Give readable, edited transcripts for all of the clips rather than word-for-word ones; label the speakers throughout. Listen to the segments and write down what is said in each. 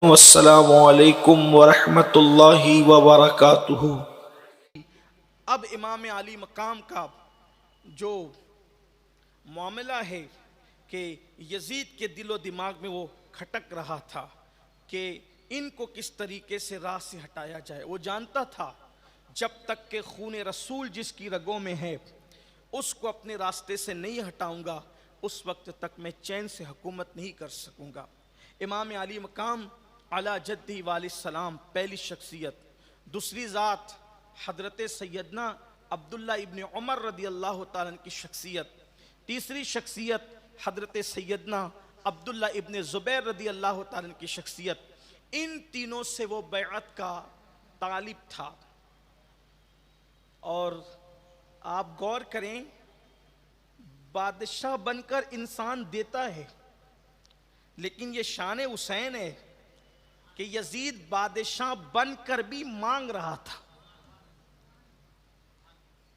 Speaker 1: السلام علیکم ورحمۃ اللہ وبرکاتہ۔
Speaker 2: اب امام علی مقام کا جو معاملہ ہے کہ یزید کے دل و دماغ میں وہ کھٹک رہا تھا کہ ان کو کس طریقے سے راہ سے ہٹایا جائے۔ وہ جانتا تھا جب تک کہ خون رسول جس کی رگوں میں ہے اس کو اپنے راستے سے نہیں ہٹاؤں گا اس وقت تک میں چین سے حکومت نہیں کر سکوں گا۔ امام علی مقام علی جدہ علیہ السلام پہلی شخصیت، دوسری ذات حضرت سیدنا عبداللہ ابن عمر رضی اللہ تعالیٰ عنہ کی شخصیت، تیسری شخصیت حضرت سیدنا عبداللہ ابن زبیر رضی اللہ تعالیٰ عنہ کی شخصیت۔ ان تینوں سے وہ بیعت کا طالب تھا۔ اور آپ غور کریں، بادشاہ بن کر انسان دیتا ہے، لیکن یہ شان حسین ہے کہ یزید بادشاہ بن کر بھی مانگ رہا تھا۔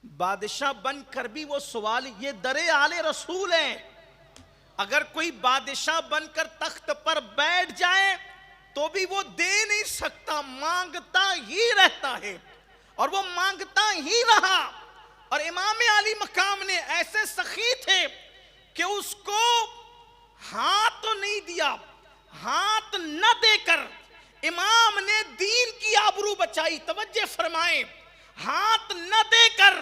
Speaker 2: بادشاہ بن کر بھی وہ سوال، یہ در آل رسول ہے، اگر کوئی بادشاہ بن کر تخت پر بیٹھ جائے تو بھی وہ دے نہیں سکتا، مانگتا ہی رہتا ہے، اور وہ مانگتا ہی رہا۔ اور امام علی مقام نے ایسے سخی تھے کہ اس کو ہاتھ تو نہیں دیا، ہاتھ نہ دے کر امام نے دین کی آبرو بچائی۔ توجہ فرمائیں، ہاتھ نہ دے کر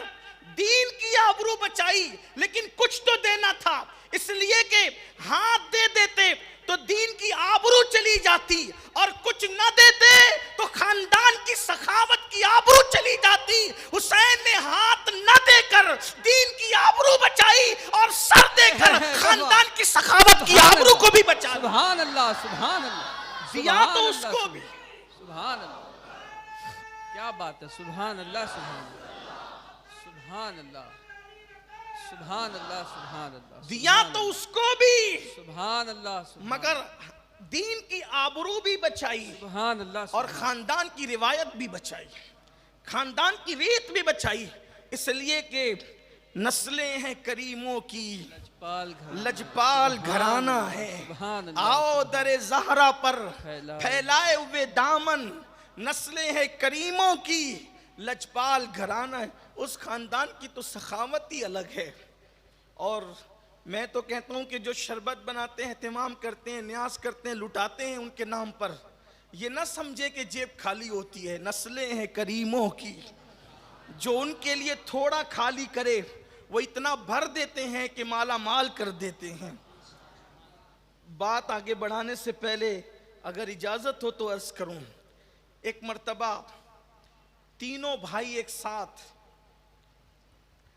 Speaker 2: دین کی آبرو بچائی، لیکن کچھ تو دینا تھا، اس لیے کہ ہاتھ دے دیتے تو دین کی آبرو چلی جاتی، اور کچھ نہ دیتے تو خاندان کی سخاوت کی آبرو چلی جاتی۔ حسین نے ہاتھ نہ دے کر دین کی آبرو بچائی اور سر دے کر خاندان کی سخاوت کی آبرو کو بھی بچا۔
Speaker 3: سبحان اللہ، سبحان اللہ،
Speaker 2: دیا تو اس کو بھی۔
Speaker 3: سبحان اللہ، کیا بات ہے، سبحان اللہ، سبحان اللہ، سبحان اللہ، سبحان اللہ، سبحان اللہ،
Speaker 2: دیا تو اس کو بھی،
Speaker 3: سبحان اللہ،
Speaker 2: مگر دین کی آبرو بھی بچائی
Speaker 3: سبحان اللہ،
Speaker 2: اور خاندان کی روایت بھی بچائی، خاندان کی ریت بھی بچائی، اس لیے کہ نسلیں ہیں کریموں کی، لجپال گھرانہ ہے، آؤ در زہرا پر پھیلائے ہوئے دامن، نسلیں ہیں کریموں کی، لجپال گھرانہ ہے۔ اس خاندان کی تو سخاوت ہی الگ ہے۔ اور میں تو کہتا ہوں کہ جو شربت بناتے ہیں، اہتمام کرتے ہیں، نیاز کرتے ہیں، لٹاتے ہیں ان کے نام پر، یہ نہ سمجھے کہ جیب خالی ہوتی ہے۔ نسلیں ہیں کریموں کی، جو ان کے لیے تھوڑا خالی کرے وہ اتنا بھر دیتے ہیں کہ مالا مال کر دیتے ہیں۔ بات آگے بڑھانے سے پہلے اگر اجازت ہو تو عرض کروں، ایک مرتبہ تینوں بھائی ایک ساتھ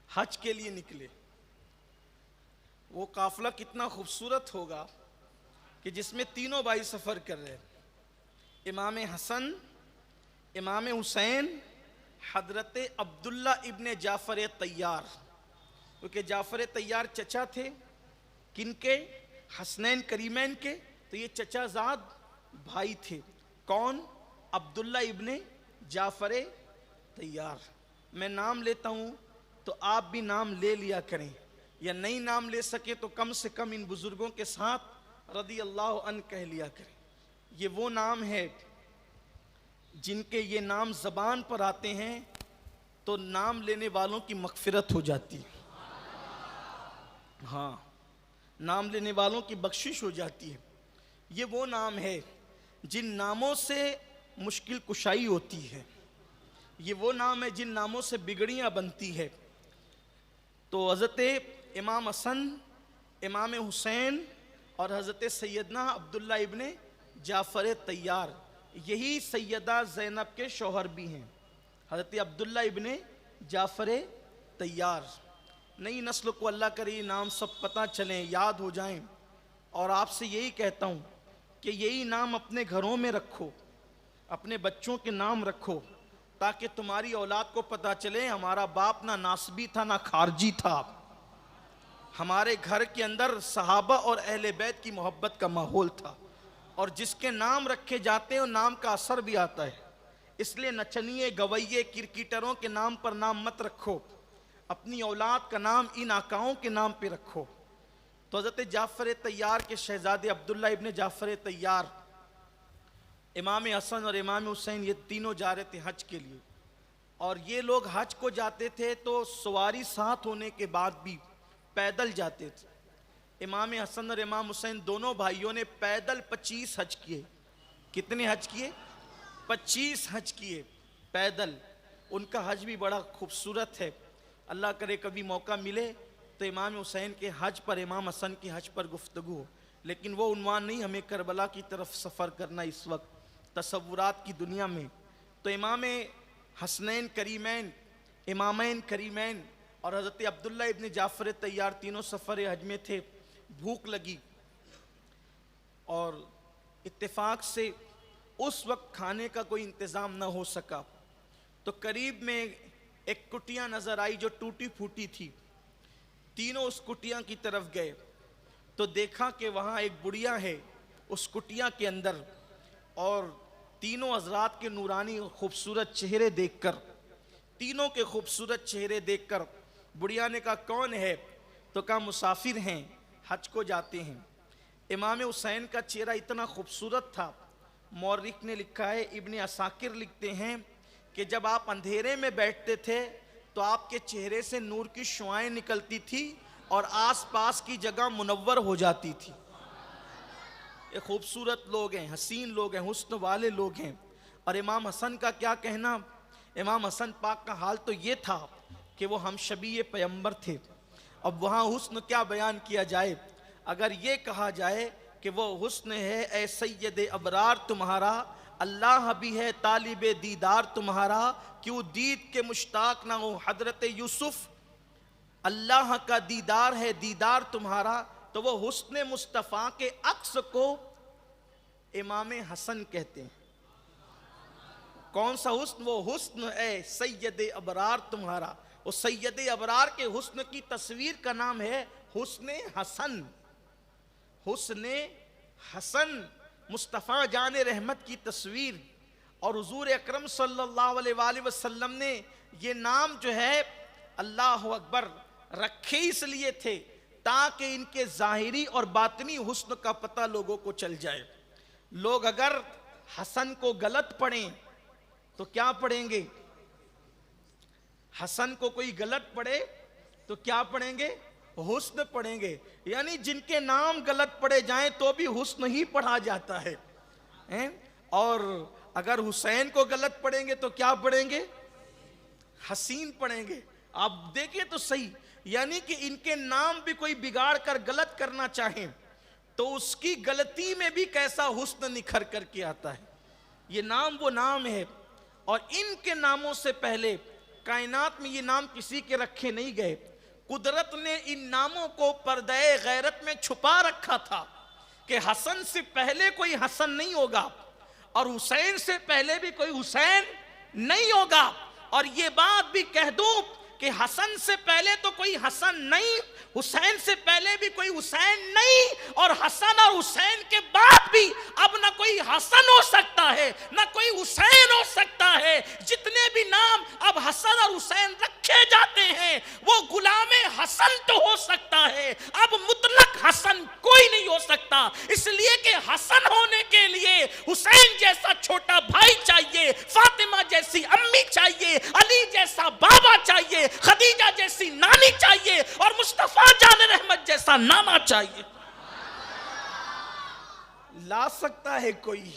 Speaker 2: حج کے لیے نکلے۔ وہ قافلہ کتنا خوبصورت ہوگا کہ جس میں تینوں بھائی سفر کر رہے ہیں، امام حسن، امام حسین، حضرت عبداللہ ابن جعفر طیار، کیونکہ جعفر طیار چچا تھے کن کے؟ حسنین کریمین کے، تو یہ چچا زاد بھائی تھے۔ کون؟ عبداللہ ابن جعفر طیار۔ میں نام لیتا ہوں تو آپ بھی نام لے لیا کریں، یا نہیں نام لے سکے تو کم سے کم ان بزرگوں کے ساتھ رضی اللہ عنہ کہہ لیا کریں۔ یہ وہ نام ہے جن کے یہ نام زبان پر آتے ہیں تو نام لینے والوں کی مغفرت ہو جاتی ہے۔ ہاں، نام لینے والوں کی بخشش ہو جاتی ہے۔ یہ وہ نام ہے جن ناموں سے مشکل کشائی ہوتی ہے، یہ وہ نام ہے جن ناموں سے بگڑیاں بنتی ہے۔ تو حضرت امام حسن، امام حسین اور حضرت سیدنا عبداللہ ابن جعفر طیار، یہی سیدہ زینب کے شوہر بھی ہیں، حضرت عبداللہ ابن جعفر طیار۔ نئی نسل کو اللہ کرے نام سب پتہ چلیں، یاد ہو جائیں، اور آپ سے یہی کہتا ہوں کہ یہی نام اپنے گھروں میں رکھو، اپنے بچوں کے نام رکھو، تاکہ تمہاری اولاد کو پتہ چلے ہمارا باپ نہ ناسبی تھا نہ خارجی تھا، ہمارے گھر کے اندر صحابہ اور اہل بیت کی محبت کا ماحول تھا۔ اور جس کے نام رکھے جاتے ہیں نام کا اثر بھی آتا ہے، اس لیے نچنیے، گویے، کرکٹروں کے نام پر نام مت رکھو، اپنی اولاد کا نام ان آقاؤں کے نام پہ رکھو۔ تو حضرت جعفر طیار کے شہزادے عبداللہ ابن جعفر طیار امام حسن اور امام حسین یہ تینوں جا رہے تھے حج کے لیے، اور یہ لوگ حج کو جاتے تھے تو سواری ساتھ ہونے کے بعد بھی پیدل جاتے تھے۔ امام حسن اور امام حسین دونوں بھائیوں نے پیدل 25 حج کیے۔ کتنے حج کیے؟ 25 حج کیے پیدل۔ ان کا حج بھی بڑا خوبصورت ہے، اللہ کرے کبھی موقع ملے تو امام حسین کے حج پر، امام حسن کے حج پر گفتگو ہو، لیکن وہ عنوان نہیں، ہمیں کربلا کی طرف سفر کرنا اس وقت تصورات کی دنیا میں۔ تو امام حسنین کریمین، امامین کریمین اور حضرت عبداللہ ابن جعفر طیار تینوں سفر حج میں تھے۔ بھوک لگی اور اتفاق سے اس وقت کھانے کا کوئی انتظام نہ ہو سکا، تو قریب میں ایک کٹیا نظر آئی جو ٹوٹی پھوٹی تھی۔ تینوں اس کٹیا کی طرف گئے تو دیکھا کہ وہاں ایک بڑھیا ہے اس کٹیا کے اندر، اور تینوں حضرات کے نورانی خوبصورت چہرے دیکھ کر، تینوں کے خوبصورت چہرے دیکھ کر بڑھیا نے کہا کون ہے؟ تو کہا مسافر ہیں، حج کو جاتے ہیں۔ امام حسین کا چہرہ اتنا خوبصورت تھا، مورخ نے لکھا ہے، ابن عساکر لکھتے ہیں کہ جب آپ اندھیرے میں بیٹھتے تھے تو آپ کے چہرے سے نور کی شعائیں نکلتی تھی اور آس پاس کی جگہ منور ہو جاتی تھی۔ یہ خوبصورت لوگ ہیں، حسین لوگ ہیں، حسن والے لوگ ہیں۔ اور امام حسن کا کیا کہنا، امام حسن پاک کا حال تو یہ تھا کہ وہ ہم شبیہ پیغمبر تھے۔ اب وہاں حسن کیا بیان کیا جائے، اگر یہ کہا جائے کہ وہ حسن ہے اے سید ابرار تمہارا، اللہ بھی ہے طالب دیدار تمہارا، کیوں دید کے مشتاق نہ ہو حضرت یوسف، اللہ کا دیدار ہے دیدار تمہارا، تو وہ حسن مصطفیٰ کے عکس کو امام حسن کہتے ہیں۔ کون سا حسن؟ وہ حسن اے سید ابرار تمہارا، وہ سید ابرار کے حسن کی تصویر کا نام ہے حسن حسن۔ حسن حسن مصطفیٰ جان رحمت کی تصویر، اور حضور اکرم صلی اللہ علیہ وآلہ وسلم نے یہ نام جو ہے اللہ اکبر رکھے اس لیے تھے تاکہ ان کے ظاہری اور باطنی حسن کا پتہ لوگوں کو چل جائے۔ لوگ اگر حسن کو غلط پڑھیں تو کیا پڑھیں گے؟ حسن کو کوئی غلط پڑھے تو کیا پڑھیں گے؟ حسن پڑھیں گے۔ یعنی جن کے نام غلط پڑھے جائیں تو بھی حسن ہی پڑھا جاتا ہے۔ اور اگر حسین کو غلط پڑھیں گے تو کیا پڑھیں گے؟ حسین پڑھیں گے۔ آپ دیکھیں تو صحیح، یعنی کہ ان کے نام بھی کوئی بگاڑ کر غلط کرنا چاہیں تو اس کی غلطی میں بھی کیسا حسن نکھر کر کے آتا ہے۔ یہ نام وہ نام ہے، اور ان کے ناموں سے پہلے کائنات میں یہ نام کسی کے رکھے نہیں گئے۔ قدرت نے ان ناموں کو پردہ غیرت میں چھپا رکھا تھا کہ حسن سے پہلے کوئی حسن نہیں ہوگا، اور حسین سے پہلے بھی کوئی حسین نہیں ہوگا۔ اور یہ بات بھی کہہ دوں کہ حسن سے پہلے تو کوئی حسن نہیں، حسین سے پہلے بھی کوئی حسین نہیں، اور حسن اور حسین کے بعد بھی اب نہ کوئی حسن ہو سکتا ہے نہ کوئی حسین ہو سکتا ہے۔ جتنے بھی نام اب حسن اور حسین رکھے جاتے ہیں وہ غلام حسن تو ہو سکتا ہے، اب مطلق حسن کوئی نہیں ہو سکتا، اس لیے کہ حسن ہونے کے لیے حسین جیسا چھوٹا بھائی چاہیے، فاطمہ جیسی امی چاہیے، علی جیسا بابا چاہیے، خدیجہ جیسی نانی چاہیے، اور مصطفیٰ جان رحمت جیسا نانا چاہیے۔ لا سکتا ہے کوئی؟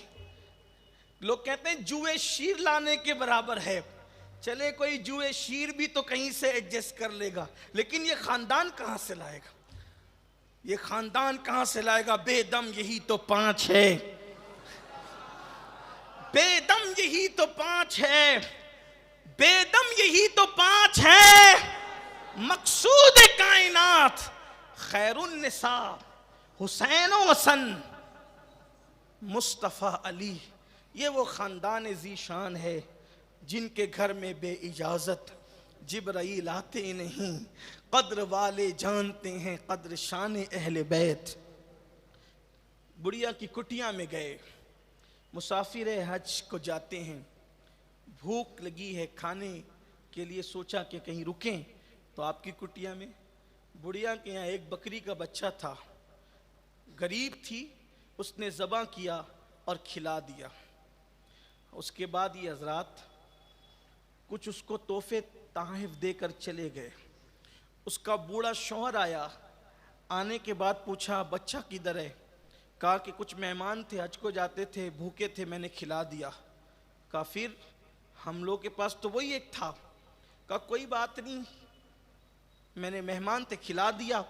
Speaker 2: لوگ کہتے ہیں جوئے شیر لانے کے برابر ہے، چلے کوئی جوئے شیر بھی تو کہیں سے ایڈجسٹ کر لے گا، لیکن یہ خاندان کہاں سے لائے گا؟ یہ خاندان کہاں سے لائے گا؟ بے دم یہی تو 5 ہے، بے دم یہی تو 5 ہے، بے دم یہی تو 5 ہے، مقصود کائنات خیر النساء حسین و حسن مصطفیٰ علی۔ یہ وہ خاندان ذی شان ہے جن کے گھر میں بے اجازت جبرائیل آتے نہیں، قدر والے جانتے ہیں قدر شان اہل بیت۔ بڑھیا کی کٹیا میں گئے، مسافر حج کو جاتے ہیں، بھوک لگی ہے کھانے کے لیے، سوچا کہ کہیں رکیں، تو آپ کی کٹیا میں بڑھیا کے یہاں ایک بکری کا بچہ تھا، غریب تھی، اس نے ذبح کیا اور کھلا دیا۔ اس کے بعد یہ حضرات کچھ اس کو تحفے تحائف دے کر چلے گئے. اس کا بوڑھا شوہر آیا, آنے کے بعد پوچھا بچہ کدھر ہے؟ کہا کہ کچھ مہمان تھے, حج کو جاتے تھے, بھوکے تھے, میں نے کھلا دیا. کہا پھر ہم لوگ کے پاس تو وہی ایک تھا. کہا کوئی بات نہیں, میں نے مہمان تھے کھلا دیا.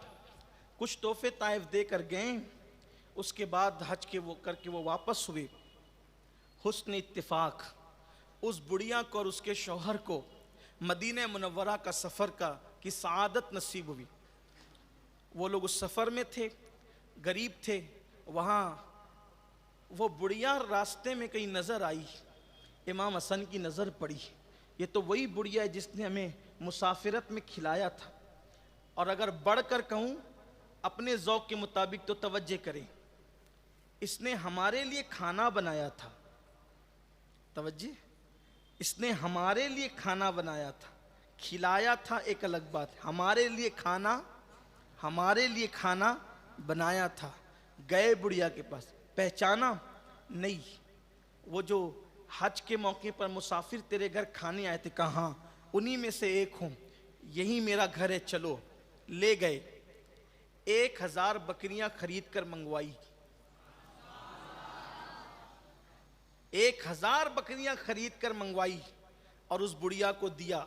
Speaker 2: کچھ تحفے تحائف دے کر گئے. اس کے بعد حج کے وہ کر کے وہ واپس ہوئے. حسن اتفاق اس بڑھیا کو اور اس کے شوہر کو مدینہ منورہ کا سفر کی سعادت نصیب ہوئی. وہ لوگ اس سفر میں تھے, غریب تھے. وہاں وہ بڑھیا راستے میں کہیں نظر آئی, امام حسن کی نظر پڑی. یہ تو وہی بڑھیا ہے جس نے ہمیں مسافرت میں کھلایا تھا. اور اگر بڑھ کر کہوں اپنے ذوق کے مطابق تو توجہ کریں, اس نے ہمارے لیے کھانا بنایا تھا. توجہ, اس نے ہمارے لیے کھانا بنایا تھا. کھلایا تھا ایک الگ بات, ہمارے لیے کھانا بنایا تھا. گئے بڑھیا کے پاس, پہچانا نہیں. وہ جو حج کے موقع پر مسافر تیرے گھر کھانے آئے تھے, کہاں؟ انہی میں سے ایک ہوں, یہی میرا گھر ہے, چلو. لے گئے. 1000 بکریاں خرید کر منگوائی. 1000 بکریاں خرید کر منگوائی اور اس بڑھیا کو دیا,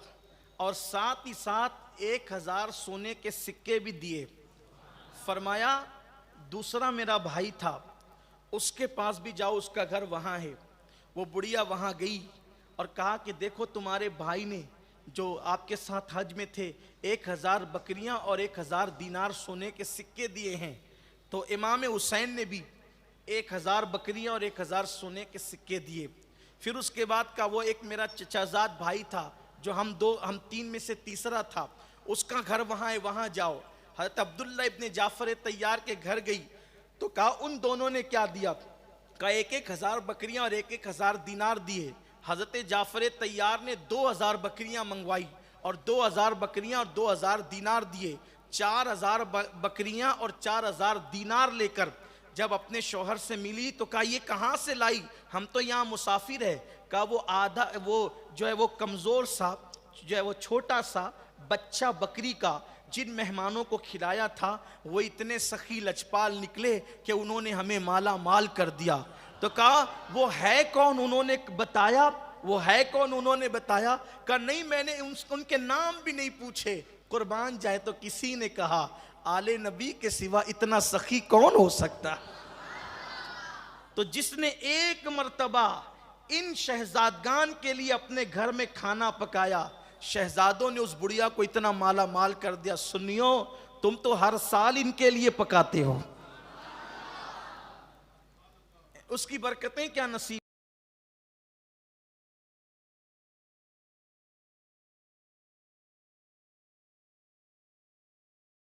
Speaker 2: اور ساتھ ہی ساتھ 1000 سونے کے سکے بھی دیے. فرمایا دوسرا میرا بھائی تھا, اس کے پاس بھی جاؤ, اس کا گھر وہاں ہے. وہ بڑھیا وہاں گئی اور کہا کہ دیکھو تمہارے بھائی نے جو آپ کے ساتھ حج میں تھے 1000 بکریاں اور 1000 دینار سونے کے سکے دیے ہیں. تو امام حسین نے بھی 1000 بکریاں اور 1000 سونے کے سکے دیے. پھر اس کے بعد کا وہ ایک میرا چچا زاد بھائی تھا جو ہم 3 میں سے تیسرا تھا, اس کا گھر وہاں ہے, وہاں جاؤ. حضرت عبداللہ ابن جعفر طیار کے گھر گئی تو کہا ان دونوں نے کیا دیا؟ کہا 1000 بکریاں اور 1000 دینار دیے. حضرت جعفر طیار نے 2000 بکریاں منگوائی اور 2000 بکریاں اور 2000 دینار دیے. 4000 بکریاں اور 4000 دینار لے کر جب اپنے شوہر سے ملی تو کہا یہ کہاں سے لائی؟ ہم تو یہاں مسافر ہے. کہا وہ جو ہے وہ کمزور سا, جو ہے وہ چھوٹا سا بچہ بکری کا جن مہمانوں کو کھلایا تھا وہ اتنے سخی لچپال نکلے کہ انہوں نے ہمیں مالا مال کر دیا. تو کہا وہ ہے کون؟ انہوں نے بتایا. وہ ہے کون؟ انہوں نے بتایا. کہا نہیں, میں نے ان کے نام بھی نہیں پوچھے. قربان جائے تو کسی نے کہا آل نبی کے سوا اتنا سخی کون ہو سکتا؟ تو جس نے ایک مرتبہ ان شہزادگان کے لیے اپنے گھر میں کھانا پکایا, شہزادوں نے اس بڑھیا کو اتنا مالا مال کر دیا. سنیو, تم تو ہر سال ان کے لیے پکاتے ہو, اس کی برکتیں کیا نصیب